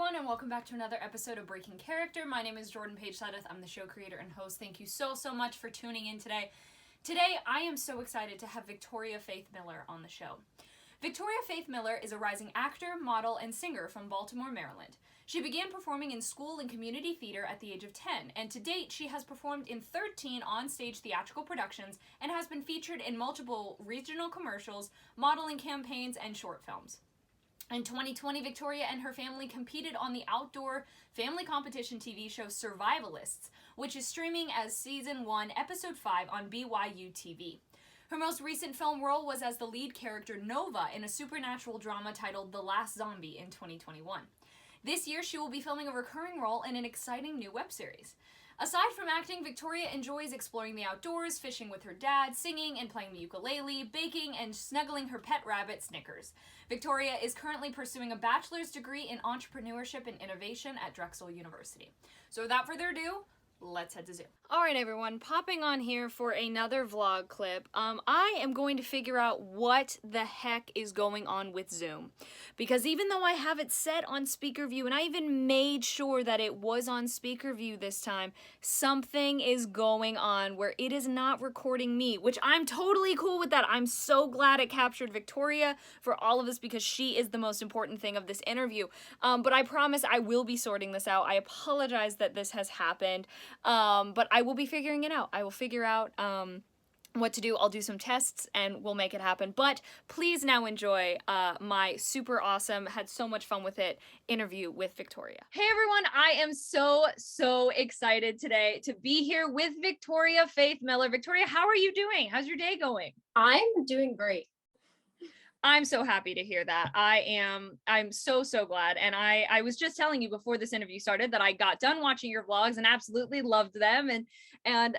everyone, and welcome back to another episode of Breaking Character. My name is Jordan-Paige. I'm the show creator and host. Thank you so much for tuning in today. Today, I am so excited to have Victoria Faith Miller on the show. Victoria Faith Miller is a rising actor, model, and singer from Baltimore, Maryland. She began performing in school and community theater at the age of 10, and to date, she has performed in 13 on-stage theatrical productions and has been featured in multiple regional commercials, modeling campaigns, and short films. In 2020, Victoria and her family competed on the outdoor family competition TV show Survivalists, which is streaming as Season 1, Episode 5 on BYU TV. Her most recent film role was as the lead character Nova in a supernatural drama titled The Last Zombie in 2021. This year, she will be filming a recurring role in an exciting new web series. Aside from acting, Victoria enjoys exploring the outdoors, fishing with her dad, singing and playing the ukulele, baking, and snuggling her pet rabbit, Snickers. Victoria is currently pursuing a bachelor's degree in entrepreneurship and innovation at Drexel University. So without further ado, let's head to Zoom. Alright everyone, popping on here for another vlog clip. I am going to figure out what the heck is going on with Zoom. Because even though I have it set on speaker view, and I even made sure that it was on speaker view this time, something is going on where it is not recording me, which I'm totally cool with that. I'm so glad it captured Victoria for all of us because she is the most important thing of this interview. But I promise I will be sorting this out. I apologize that this has happened. But I will be figuring it out. I will figure out what to do. I'll do some tests and we'll make it happen. But please now enjoy my super awesome, had so much fun with it, interview with Victoria. Hey everyone, I am so excited today to be here with Victoria Faith Miller. Victoria, how are you doing? How's your day going? I'm doing great. I'm so happy to hear that. I'm so glad. And I was just telling you before this interview started that I got done watching your vlogs and absolutely loved them. And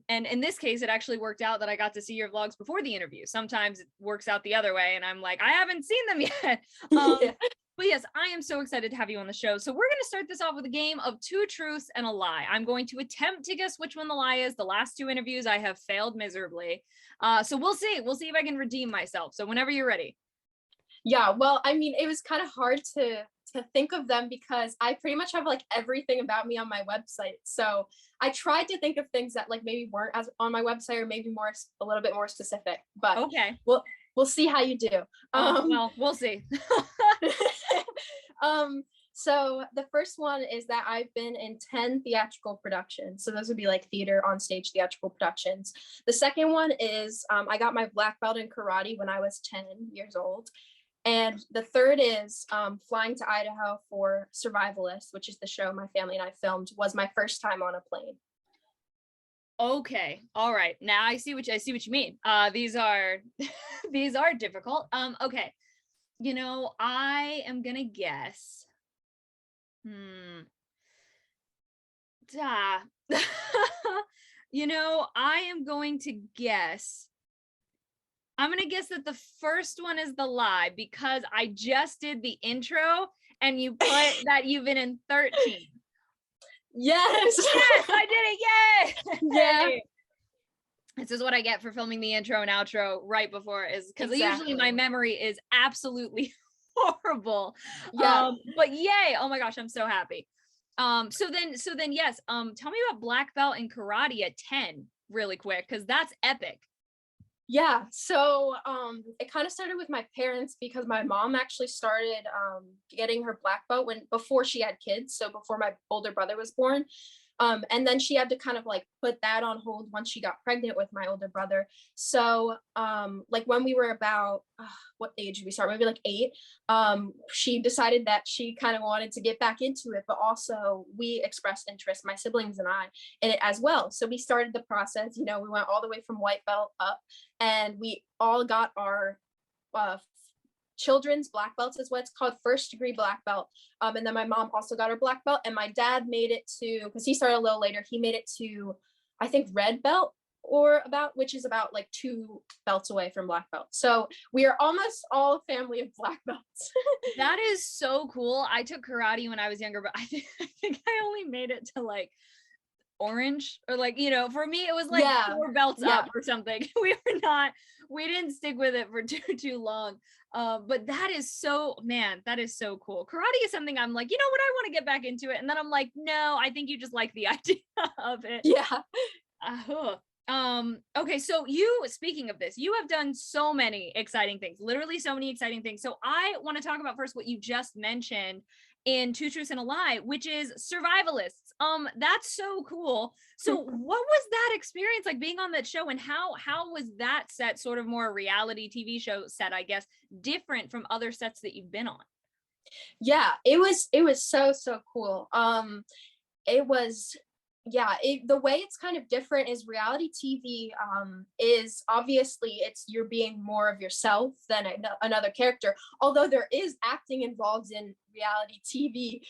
in this case, it actually worked out that I got to see your vlogs before the interview. Sometimes it works out the other way and I'm like, I haven't seen them yet. Yeah. But yes, I am so excited to have you on the show. So we're going to start this off with a game of 2 truths and a lie. I'm going to attempt to guess which one the lie is. The last 2 interviews I have failed miserably. So we'll see. We'll see if I can redeem myself. So whenever you're ready. Yeah, well, I mean, it was kind of hard to think of them because I pretty much have like everything about me on my website. So I tried to think of things that like maybe weren't as on my website or maybe a little bit more specific. But okay, we'll see how you do. Well, we'll see. So the first one is that I've been in 10 theatrical productions. So those would be like theater on stage theatrical productions. The second one is I got my black belt in karate when I was 10 years old. And the third is flying to Idaho for Survivalist, which is the show my family and I filmed, was my first time on a plane. Okay. All right. Now I see what you mean. These are these are difficult. Okay. You know, I am gonna guess. You know, I am going to guess. I'm going to guess that the first one is the lie because I just did the intro and you put that you've been in 13. Yes. Yes, I did it. Yay. Yeah. This is what I get for filming the intro and outro right before is because Exactly. usually my memory is absolutely horrible. Yeah. But yay. Oh my gosh, I'm so happy. So then yes, tell me about black belt in karate at 10 really quick because that's epic. Yeah, so it kind of started with my parents because my mom actually started getting her black belt before she had kids, so before my older brother was born. And then she had to kind of like put that on hold once she got pregnant with my older brother. So like when we were about, what age did we start? Maybe like 8. She decided that she kind of wanted to get back into it, but also we expressed interest, my siblings and I, in it as well. So we started the process, you know, we went all the way from white belt up and we all got our children's black belts is what it's called, 1st degree black belt. And then my mom also got her black belt and my dad made it to, because he started a little later, he made it to, I think, red belt which is about like 2 belts away from black belt. So we are almost all a family of black belts. That is so cool. I took karate when I was younger, but I think I only made it to like orange, or like, you know, for me it was like Yeah. 4 belts Yeah. up or something. We didn't stick with it for too long. But that is so, man, that is so cool. Karate is something I'm like, you know what, I want to get back into it. And then I'm like, no, I think you just like the idea of it. Yeah. Okay, so you, speaking of this, you have done so many exciting things, literally so many exciting things. So I want to talk about first what you just mentioned in Two Truths and a Lie, which is survivalists. That's so cool. So what was that experience like, being on that show, and how was that set, sort of more reality TV show set, I guess, different from other sets that you've been on? Yeah, it was so cool. It was, yeah, the way it's kind of different is reality TV is obviously it's you're being more of yourself than another character, although there is acting involved in reality TV,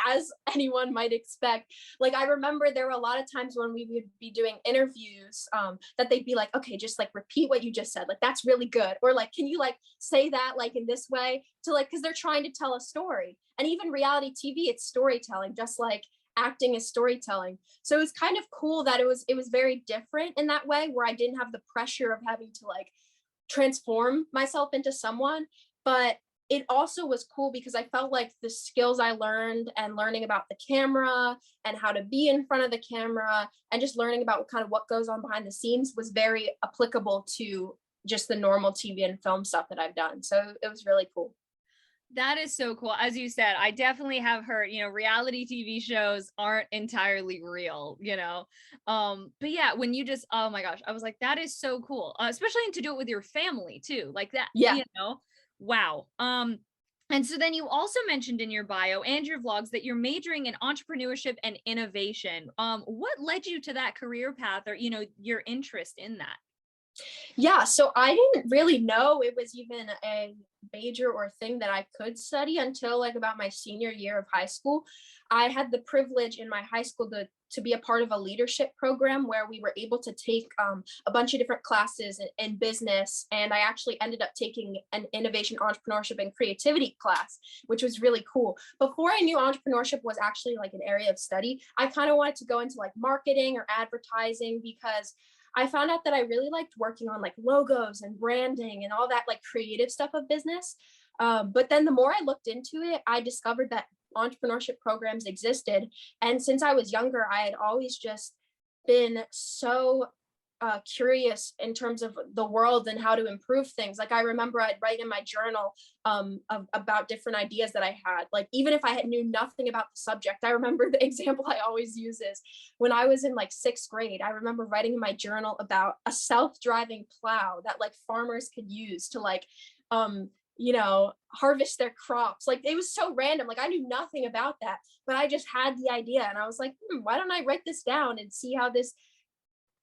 as anyone might expect. Like, I remember there were a lot of times when we would be doing interviews, that they'd be like, okay, just like repeat what you just said, like that's really good, or like, can you like say that like in this way, to like, because they're trying to tell a story. And even reality TV, it's storytelling, just like acting is storytelling. So it was kind of cool that it was very different in that way, where I didn't have the pressure of having to like transform myself into someone. But it also was cool because I felt like the skills I learned, and learning about the camera and how to be in front of the camera, and just learning about kind of what goes on behind the scenes, was very applicable to just the normal TV and film stuff that I've done. So it was really cool. That is so cool. As you said, I definitely have heard, you know, reality TV shows aren't entirely real, you know. But yeah, when you just, oh my gosh, I was like, that is so cool. Especially to do it with your family too, like that, Yeah. you know. Wow. And so then you also mentioned in your bio and your vlogs that you're majoring in entrepreneurship and innovation. What led you to that career path, or, you know, your interest in that? Yeah, so I didn't really know it was even a major or thing that I could study until like about my senior year of high school. I had the privilege in my high school to be a part of a leadership program where we were able to take a bunch of different classes in business. And I actually ended up taking an innovation, entrepreneurship, and creativity class, which was really cool. Before I knew entrepreneurship was actually like an area of study, I kind of wanted to go into like marketing or advertising, because I found out that I really liked working on like logos and branding and all that like creative stuff of business. But then the more I looked into it, I discovered that entrepreneurship programs existed. And since I was younger, I had always just been so curious in terms of the world and how to improve things. Like, I remember I'd write in my journal about different ideas that I had. Like, even if I had knew nothing about the subject, I remember the example I always use is when I was in like 6th grade. I remember writing in my journal about a self-driving plow that like farmers could use to like harvest their crops. Like, it was so random. Like, I knew nothing about that, but I just had the idea, and I was like, why don't I write this down and see how this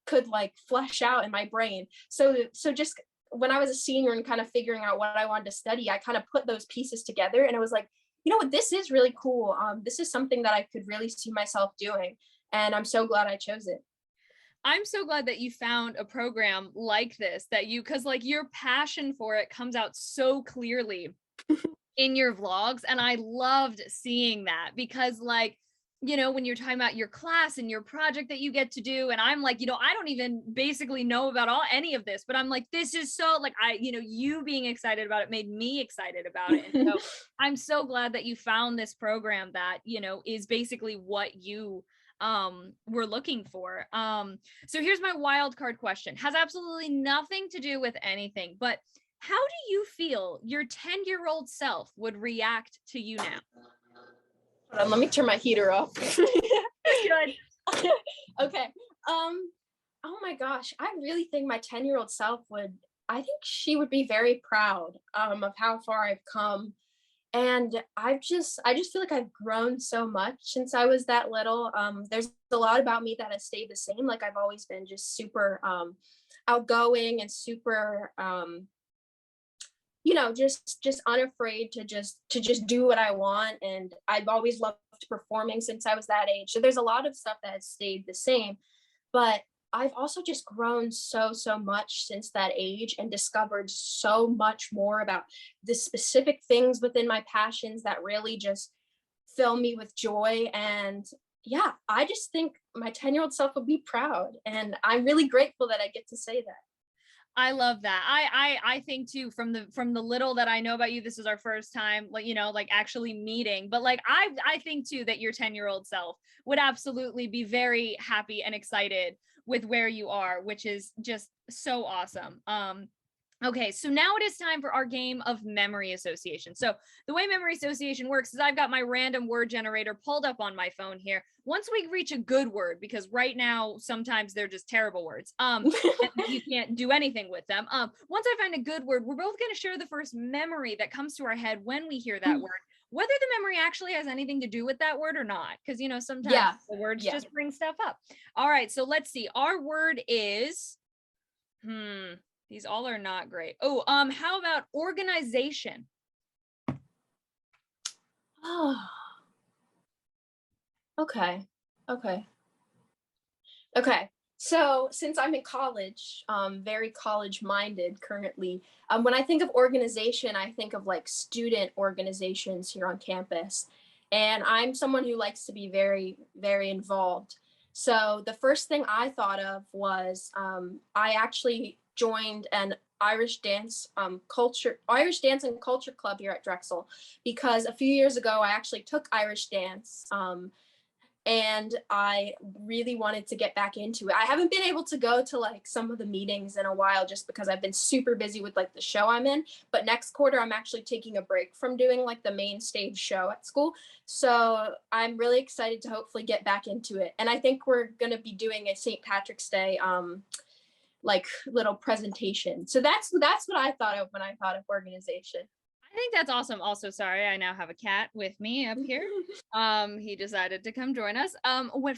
could like flesh out in my brain. So just when I was a senior and kind of figuring out what I wanted to study, I kind of put those pieces together, and it was like, you know what, this is really cool. This is something that I could really see myself doing, and I'm so glad I chose it. I'm so glad that you found a program like this, that you, because like your passion for it comes out so clearly in your vlogs. And I loved seeing that, because like, you know, when you're talking about your class and your project that you get to do, and I'm like, you know, I don't even basically know about any of this, but I'm like, this is so like, you being excited about it made me excited about it. And so I'm so glad that you found this program that, you know, is basically what you were looking for. So here's my wild card question. Has absolutely nothing to do with anything, but how do you feel your 10-year-old self would react to you now? Hold on, let me turn my heater off. Good. Okay. Oh my gosh, I really think my 10-year-old self I think she would be very proud of how far I've come. And I just feel like I've grown so much since I was that little. There's a lot about me that has stayed the same. Like, I've always been just super outgoing and super just unafraid to just do what I want. And I've always loved performing since I was that age. So there's a lot of stuff that has stayed the same, but I've also just grown so much since that age, and discovered so much more about the specific things within my passions that really just fill me with joy. And yeah, I just think my 10-year-old self would be proud. And I'm really grateful that I get to say that. I love that. I think too, from the little that I know about you, this is our first time, like, like actually meeting, but like, I think too, that your 10-year-old self would absolutely be very happy and excited with where you are, which is just so awesome. Okay, so now it is time for our game of memory association. So the way memory association works is I've got my random word generator pulled up on my phone here. Once we reach a good word, because right now sometimes they're just terrible words, and you can't do anything with them. Once I find a good word, we're both going to share the first memory that comes to our head when we hear that word, whether the memory actually has anything to do with that word or not, because sometimes the words just bring stuff up. All right, so let's see. Our word is these all are not great. Oh, how about organization? Oh, okay. So since I'm in college, very college minded currently, when I think of organization, I think of like student organizations here on campus. And I'm someone who likes to be very, very involved. So the first thing I thought of was I actually joined an Irish dance and culture club here at Drexel, because a few years ago I actually took Irish dance. And I really wanted to get back into it. I haven't been able to go to like some of the meetings in a while just because I've been super busy with like the show I'm in. But next quarter, I'm actually taking a break from doing like the main stage show at school. So I'm really excited to hopefully get back into it. And I think we're going to be doing a St. Patrick's Day like little presentation. So that's what I thought of when I thought of organization. I think that's awesome. Also, sorry, I now have a cat with me up here. He decided to come join us.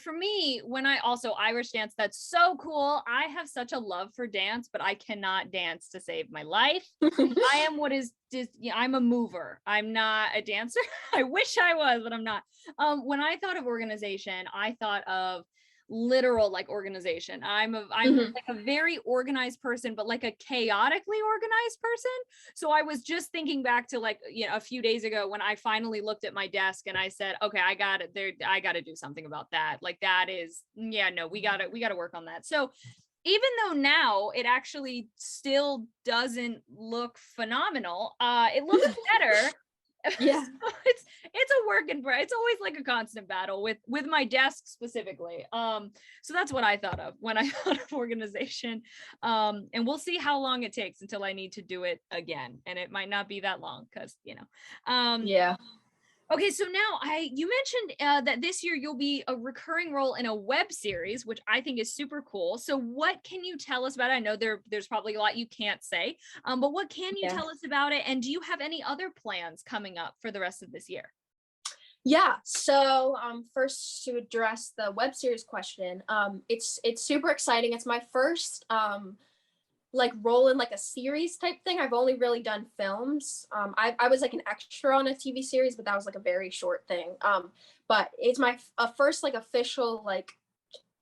For me, when I also Irish dance, that's so cool. I have such a love for dance, but I cannot dance to save my life. I am what is just, I'm a mover. I'm not a dancer. I wish I was, but I'm not. When I thought of organization, I thought of literal like organization. I'm like a very organized person, but like a chaotically organized person. So I was just thinking back to like, a few days ago when I finally looked at my desk and I said, okay, I got it there. I got to do something about that. Like that is, we got to work on that. So even though now it actually still doesn't look phenomenal, it looks better. Yeah. So it's a work in progress. It's always like a constant battle with my desk specifically. So that's what I thought of when I thought of organization. And we'll see how long it takes until I need to do it again. And it might not be that long because, Yeah. Okay, so now you mentioned that this year you'll be a recurring role in a web series, which I think is super cool. So what can you tell us about it? I know there's probably a lot you can't say, but what can you tell us about it? And do you have any other plans coming up for the rest of this year? Yeah, so first to address the web series question, it's super exciting. It's my first like role in like a series type thing. I've only really done films. I was like an extra on a TV series, but that was like a very short thing. But it's my first like official like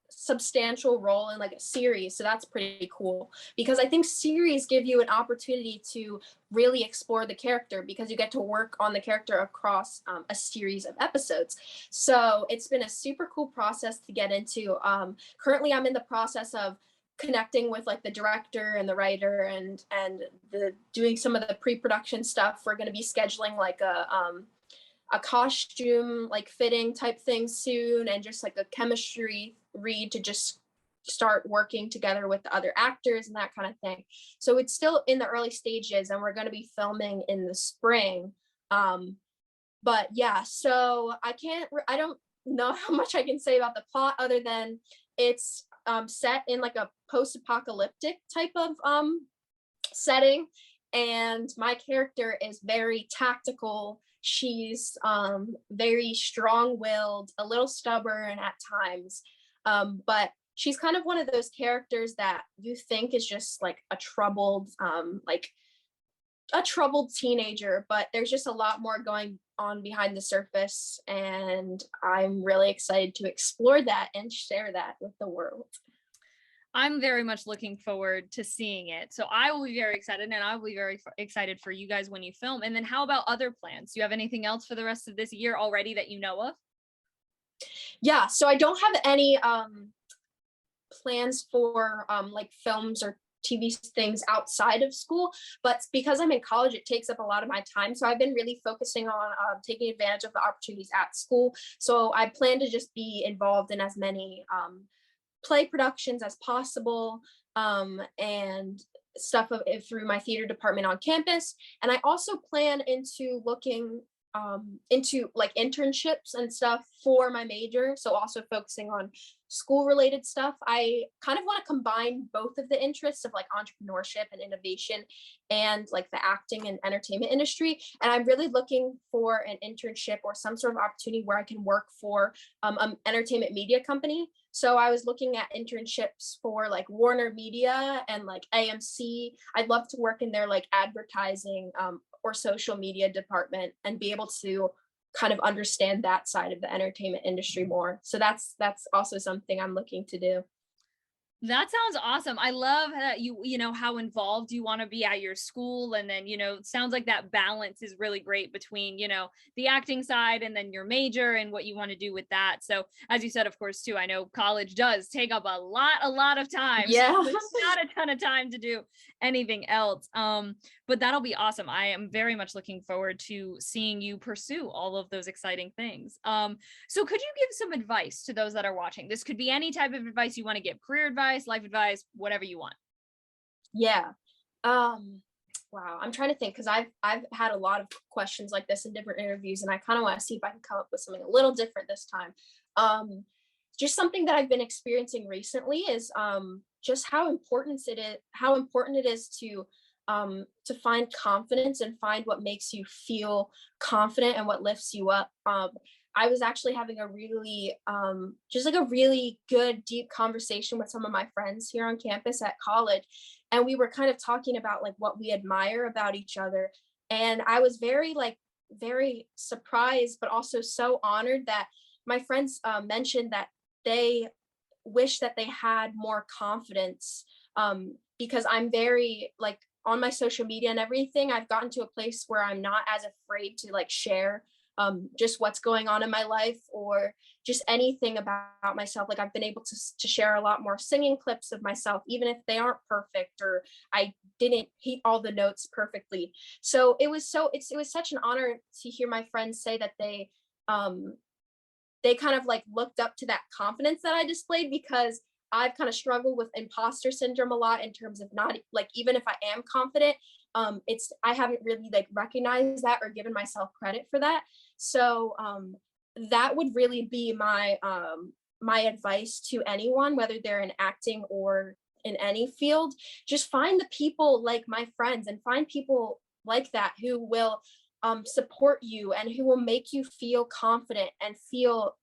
substantial role in like a series. So that's pretty cool because I think series give you an opportunity to really explore the character because you get to work on the character across a series of episodes. So it's been a super cool process to get into. Currently, I'm in the process of connecting with like the director and the writer and the doing some of the pre-production stuff. We're going to be scheduling like a costume like fitting type thing soon and just like a chemistry read to just start working together with the other actors and that kind of thing. So it's still in the early stages and we're going to be filming in the spring. But yeah, so I don't know how much I can say about the plot other than it's set in like a post-apocalyptic type of setting, and my character is very tactical. She's very strong-willed, a little stubborn at times, but she's kind of one of those characters that you think is just like a troubled teenager, but there's just a lot more going on behind the surface, and I'm really excited to explore that and share that with the world. I'm very much looking forward to seeing it. So I will be very excited, and I will be very excited for you guys when you film. And then how about other plans? Do you have anything else for the rest of this year already that you know of? Yeah, so I don't have any plans for like films or TV things outside of school, but because I'm in college, it takes up a lot of my time. So I've been really focusing on taking advantage of the opportunities at school. So I plan to just be involved in as many play productions as possible, and stuff through my theater department on campus. And I also plan into looking into like internships and stuff for my major. So also focusing on school related stuff. I kind of want to combine both of the interests of like entrepreneurship and innovation and like the acting and entertainment industry. And I'm really looking for an internship or some sort of opportunity where I can work for an entertainment media company. So I was looking at internships for like Warner Media and like AMC. I'd love to work in their like advertising or social media department and be able to kind of understand that side of the entertainment industry more. So that's also something I'm looking to do. That sounds awesome. I love that you know, how involved you want to be at your school. And then, you know, it sounds like that balance is really great between, you know, the acting side and then your major and what you want to do with that. So as you said, of course, too, I know college does take up a lot of time. Yeah. So there's not a ton of time to do anything else. But that'll be awesome. I am very much looking forward to seeing you pursue all of those exciting things. So could you give some advice to those that are watching? This could be any type of advice you want to give, career advice, life advice, whatever you want. Yeah. Wow. I'm trying to think because I've had a lot of questions like this in different interviews, and I kind of want to see if I can come up with something a little different this time. Just something that I've been experiencing recently is just how important it is to find confidence and find what makes you feel confident and what lifts you up. I was actually having a really just like a really good deep conversation with some of my friends here on campus at college, and we were kind of talking about like what we admire about each other. And I was very surprised but also so honored that my friends mentioned that they wish that they had more confidence, because I'm very like on my social media and everything, I've gotten to a place where I'm not as afraid to like share just what's going on in my life or just anything about myself. Like I've been able to share a lot more singing clips of myself, even if they aren't perfect or I didn't hit all the notes perfectly. So it was such an honor to hear my friends say that they kind of like looked up to that confidence that I displayed, because I've kind of struggled with imposter syndrome a lot in terms of not like, even if I am confident, I haven't really like recognized that or given myself credit for that. So that would really be my advice to anyone, whether they're in acting or in any field. Just find the people like my friends and find people like that who will support you and who will make you feel confident and feel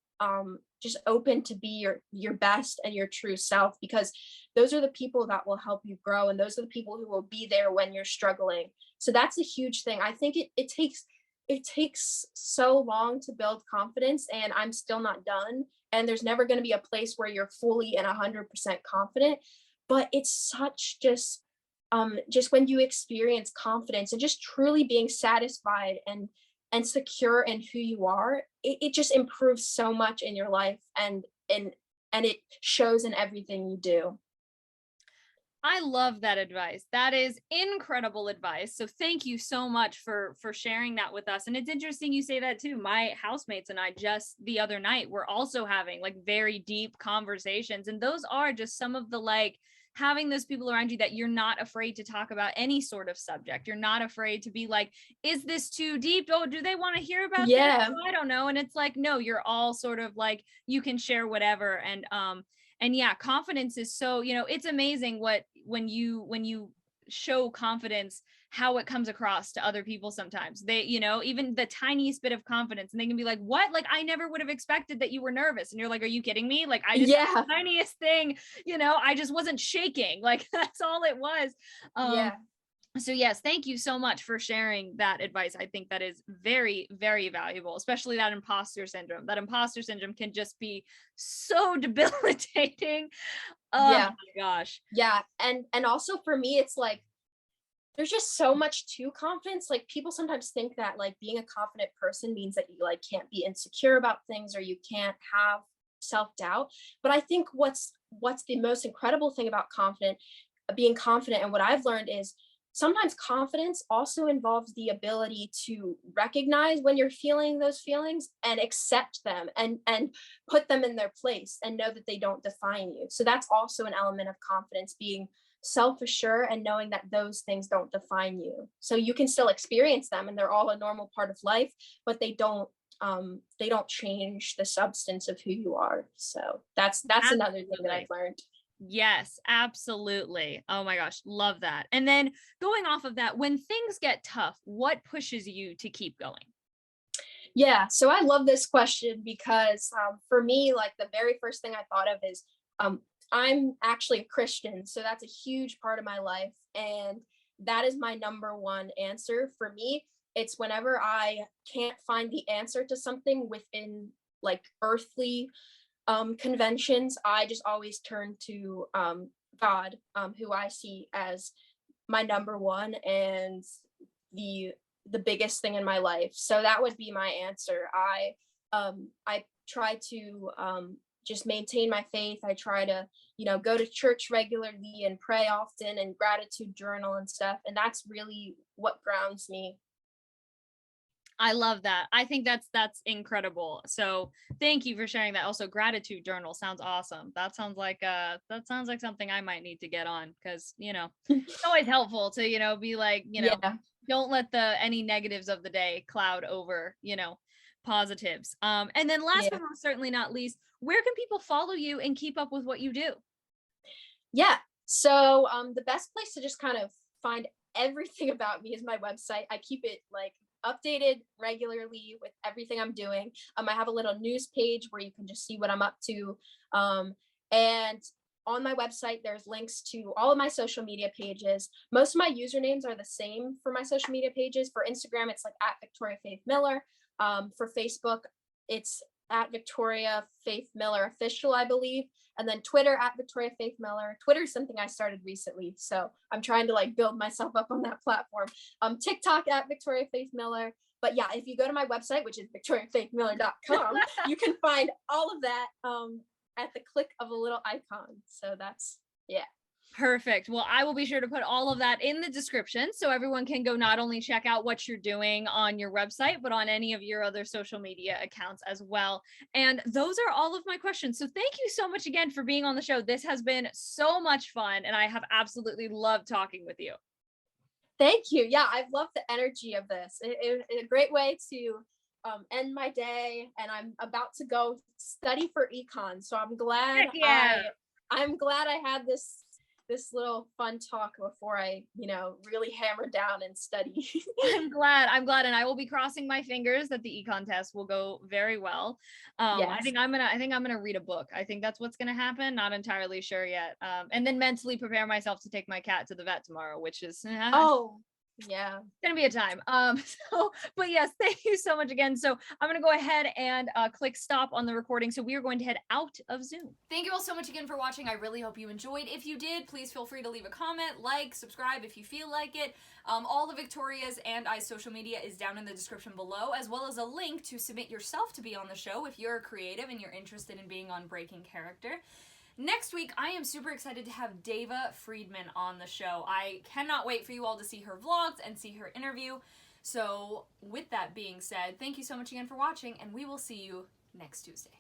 just open to be your best and your true self, because those are the people that will help you grow, and those are the people who will be there when you're struggling. So that's a huge thing. I think it takes so long to build confidence, and I'm still not done, and there's never going to be a place where you're fully and 100% confident. But it's such just when you experience confidence and just truly being satisfied and secure in who you are, it just improves so much in your life, and it shows in everything you do. I love that advice. That is incredible advice. So thank you so much for sharing that with us. And it's interesting you say that too. My housemates and I just the other night were also having like very deep conversations, and those are just some of the like having those people around you that you're not afraid to talk about any sort of subject. You're not afraid to be like, is this too deep? Oh, do they want to hear about this? Oh, I don't know. And it's like, no, you're all sort of like, you can share whatever. And yeah, confidence is so, you know, it's amazing when you show confidence, how it comes across to other people. Sometimes they, you know, even the tiniest bit of confidence, and they can be like, what? Like, I never would have expected that you were nervous. And you're like, are you kidding me? Like, I just the tiniest thing, you know, I just wasn't shaking. Like, that's all it was. So yes, thank you so much for sharing that advice. I think that is very, very valuable, especially that imposter syndrome. That imposter syndrome can just be so debilitating. Oh my gosh. Yeah. And also for me, it's like, There's just so much to confidence. Like people sometimes think that like being a confident person means that you like can't be insecure about things or you can't have self-doubt. But I think what's the most incredible thing about being confident, and what I've learned is sometimes confidence also involves the ability to recognize when you're feeling those feelings and accept them and put them in their place and know that they don't define you. So that's also an element of confidence, being self-assured and knowing that those things don't define you. So you can still experience them and they're all a normal part of life, but they don't change the substance of who you are. So that's another thing that I've learned. Yes, absolutely. Oh my gosh, love that. And then going off of that, when things get tough, what pushes you to keep going? Yeah, so I love this question because for me, like the very first thing I thought of is um, I'm actually a Christian, so that's a huge part of my life, and that is my number one answer for me. It's whenever I can't find the answer to something within like earthly conventions, I just always turn to God, who I see as my number one and the the biggest thing in my life. So that would be my answer. I try to just maintain my faith. I try to, go to church regularly and pray often and gratitude journal and stuff. And that's really what grounds me. I love that. I think that's incredible. So thank you for sharing that. Also, gratitude journal sounds awesome. That sounds like something I might need to get on because it's always helpful to be like Yeah. don't let the any negatives of the day cloud over positives. And then last Yeah. but most certainly not least, where can people follow you and keep up with what you do? Yeah. So the best place to just kind of find everything about me is my website. I keep it like updated regularly with everything I'm doing. I have a little news page where you can just see what I'm up to. And on my website, there's links to all of my social media pages. Most of my usernames are the same for my social media pages. For Instagram, it's like at Victoria Faith Miller. For Facebook, it's at Victoria Faith Miller Official, I believe. And then Twitter at Victoria Faith Miller. Twitter is something I started recently, so I'm trying to like build myself up on that platform. TikTok at Victoria Faith Miller. But yeah, if you go to my website, which is victoriafaithmiller.com, you can find all of that at the click of a little icon. So that's, yeah. Perfect. Well, I will be sure to put all of that in the description so everyone can go not only check out what you're doing on your website, but on any of your other social media accounts as well. And those are all of my questions. So thank you so much again for being on the show. This has been so much fun, and I have absolutely loved talking with you. Thank you. Yeah, I've loved the energy of this. It's a great way to end my day, and I'm about to go study for econ. So I'm glad Heck yeah. I'm glad I had this little fun talk before I, really hammer down and study. I'm glad. And I will be crossing my fingers that the econ test will go very well. Yes. I think I'm gonna read a book. I think that's what's gonna happen. Not entirely sure yet. And then mentally prepare myself to take my cat to the vet tomorrow, which is Oh, yeah. gonna be a time. But yes, thank you so much again. So I'm gonna go ahead and click stop on the recording. So we are going to head out of Zoom. Thank you all so much again for watching. I really hope you enjoyed. If you did, please feel free to leave a comment, like, subscribe if you feel like it. All of Victoria's and I's social media is down in the description below, as well as a link to submit yourself to be on the show if you're a creative and you're interested in being on Breaking Character. Next week, I am super excited to have Dava Friedman on the show. I cannot wait for you all to see her vlogs and see her interview. So with that being said, thank you so much again for watching, and we will see you next Tuesday.